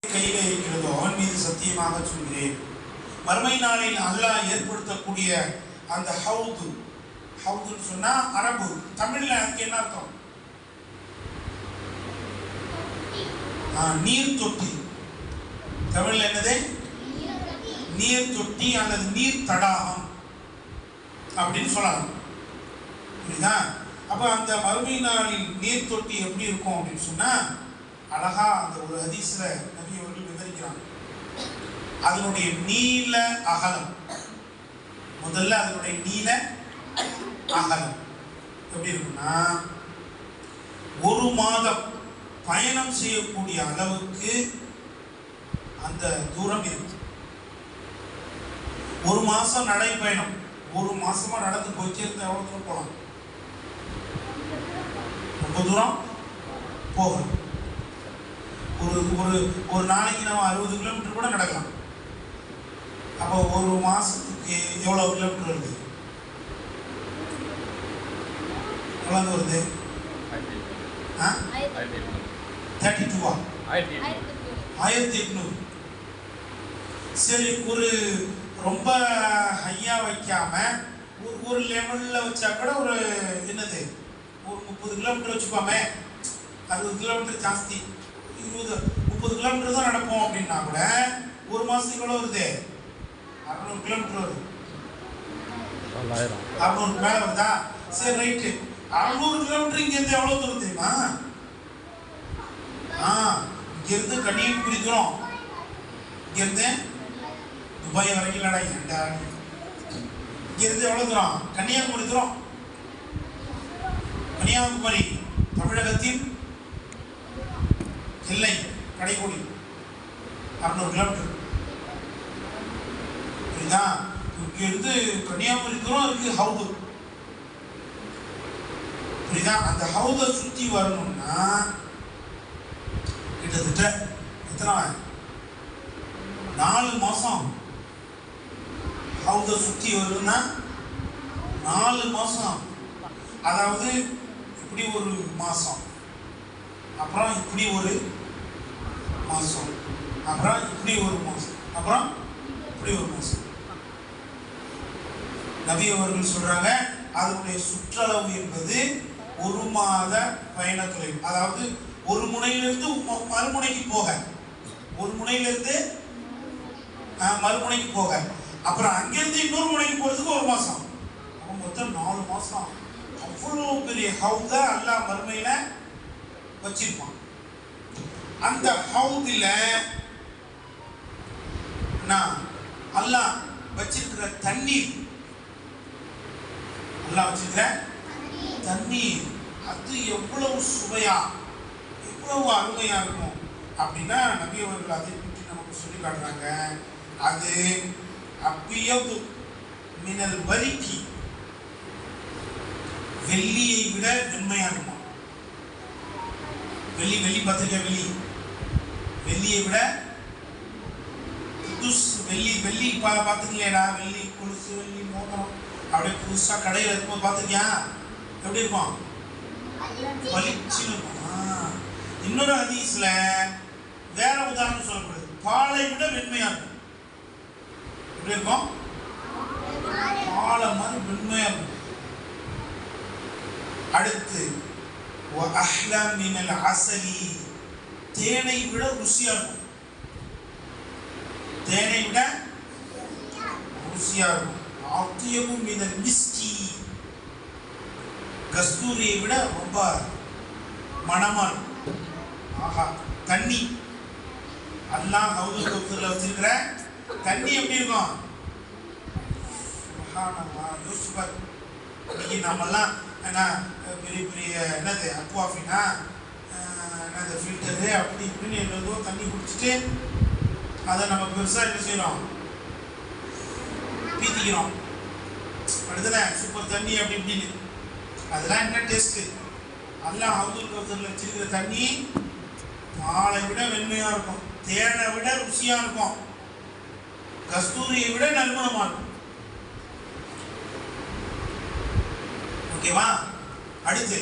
கையிலே இருக்கிறதோ அவன் மீது சத்தியமாக சொல்கிறேன். மறுமை நாளில் அல்லாஹ் ஏற்படுத்தக்கூடிய அந்த ஹவுதுன்னு சொன்னா அரபு, தமிழ்ல அதுக்கு என்ன அர்த்தம்? நீர் தொட்டி. தமிழ்ல என்னது? நீர் தொட்டி அல்லது நீர் தடாகம் அப்படின்னு சொல்லலாம். புரியுதா? அப்ப அந்த மறுமை நாளில் நீர் தொட்டி எப்படி இருக்கும் அப்படின்னு சொன்னா, அழகா அந்த ஒரு ஹதீஸ்ல நபி அவர்கள் விவரிக்கிறாங்க. அதனுடைய நீல அகலம், முதல்ல அதனுடைய நீல அகலம் எப்படி இருக்குன்னா, ஒரு மாதம் பயணம் செய்யக்கூடிய அளவுக்கு அந்த தூரம் இருக்கு. ஒரு மாசம் நடைப்பயணம், ஒரு மாசமா நடந்து போயிட்டே இருந்தா எவ்வளவு தூரம் போகலாம்? ரொம்ப தூரம் போகணும். ஒரு நாளைக்கு நம்ம 60 கிலோமீட்டர் கூட நடக்கலாம். அப்போ ஒரு மாசத்துக்கு எவ்வளவு கிலோமீட்டர் வருது? எவ்வளவு வருது? 32 1800. சரி, ஒரு ரொம்ப ஹையா வைக்காம ஒரு லெவல்ல வச்சா கூட ஒரு என்னது, ஒரு 30 கிலோமீட்டர் வச்சுக்கோமே. 60 கிலோமீட்டர் ஜாஸ்தி, 20-30 கிலோமீட்டர் தான் நடப்போம் அப்படின்னா கூட ஒரு மாசத்துக்கு எவ்வளவு வருது? 600 கிலோமீட்டர் வருது. 600 மேல வருதா? சரி, ரைட்டு. 600 கிலோமீட்டர் இங்க இருந்து எவ்வளவு தூரம் தெரியுமா? இங்க இருந்து கன்னியாகுமரி தூரம், இங்க இருந்து துபாய் வரைக்கும் இல்லடா, இங்க இருந்து எவ்வளவு தூரம்? கன்னியாகுமரி தூரம். கன்னியாகுமரி தமிழகத்தின் எல்லை, கடைக்கோடி, 600 கிலோமீட்டர். புரியுதா? இங்க இருந்து கன்னியாகுமரி தூரம் இருக்கு ஹவுது. புரியுதா? அந்த ஹவுதை சுத்தி வரணும்னா கிட்டத்தட்ட எத்தனை 4 மாசம். ஹவுதை சுத்தி வரணும்னா 4 மாசம். அதாவது இப்படி ஒரு மாசம், அப்புறம் இப்படி ஒரு மாசம், அப்புறம் இப்படி ஒரு மாசம், அப்புறம் இப்படி ஒரு மாசம். நபி அவர்கள் சொல்றாங்க, அதனுடைய சுற்றளவு என்பது 1 மாத பயண தொலைவு. அதாவது ஒரு முனையிலிருந்து மறுமுனைக்கு போக, ஒரு முனையிலிருந்து மறுமுனைக்கு போக, அப்புறம் அங்கிருந்து இன்னொரு முனைக்கு போறதுக்கு 1 மாசம். மொத்தம் 4 மாசம். அவ்வளவு பெரிய ஹவுத அல்லாஹ் மறுமையில வச்சிருப்பான். அந்த ஹவுதில அல்லாஹ் வச்சிருக்கிற தண்ணீர், அல்லாஹ் வச்சிருக்கிற தண்ணீர் அது எவ்வளவு சுவையா, எவ்வளவு அருமையா இருக்கும் அப்படின்னா நபி அவர்கள் அதை பற்றி நமக்கு சொல்லி காட்டுறாங்க. அது அபியது மினல் வரிக்கி, வெள்ளியை விட வெண்மையா இருக்குமா. வெள்ளி பார்த்திருக்கேன், வெள்ளியை விட வெள்ளி பார்த்துக்கலையடா, வெள்ளி கொலுசு, வெள்ளி மோதிரம் அப்படியே புதுசா கடையில் இருக்கும்போது பார்த்துருக்கியா? எப்படி இருக்கும்? பளிச்சுன்னு இருக்கும். இன்னொரு ஹதீஸ்ல வேற உதாரணம் சொல்லப்படுது, பாலை விட வெண்மையா இருக்கும். எப்படி இருக்கும்? பாலை மாதிரி வெண்மையா இருக்கும். அடுத்து அஹ்லா மினல் அஸலி, தேனை விட ருசியா இருக்கும். தேனை விட ருசியா இருக்கும். அத்யபு மினல் மிஸ்கி, கஸ்தூரியை விட ரொம்ப மணமா இருக்கும். ஆஹா, தண்ணி அல்லாஹ் ஹவுதுல் கௌசர்ல வச்சிருக்கிற தண்ணி எப்படி இருக்கும்? யோசிச்சு பாரு. இன்னைக்கு நம்மெல்லாம் என்ன பெரிய பெரிய என்னது அக்வாஃபினா என்னது ஃபில்டரு அப்படி இப்படின்னு என்னதோ தண்ணி குடிச்சிட்டு அதை நம்ம பெருசாக என்ன செய்யறோம்? பீத்திக்கிறோம். அடுத்தது சூப்பர் தண்ணி அப்படி இப்படின்னு. அதெல்லாம் என்ன டேஸ்ட்டு? அல்லாஹ் ஹவுதுல் கௌசர்ல வச்சிருக்கிற தண்ணி பாலை விட வெண்மையா இருக்கும், தேனை விட ருசியா இருக்கும், கஸ்தூரியை விட நறுமணமா இருக்கும். ஓகேவா? அடுத்து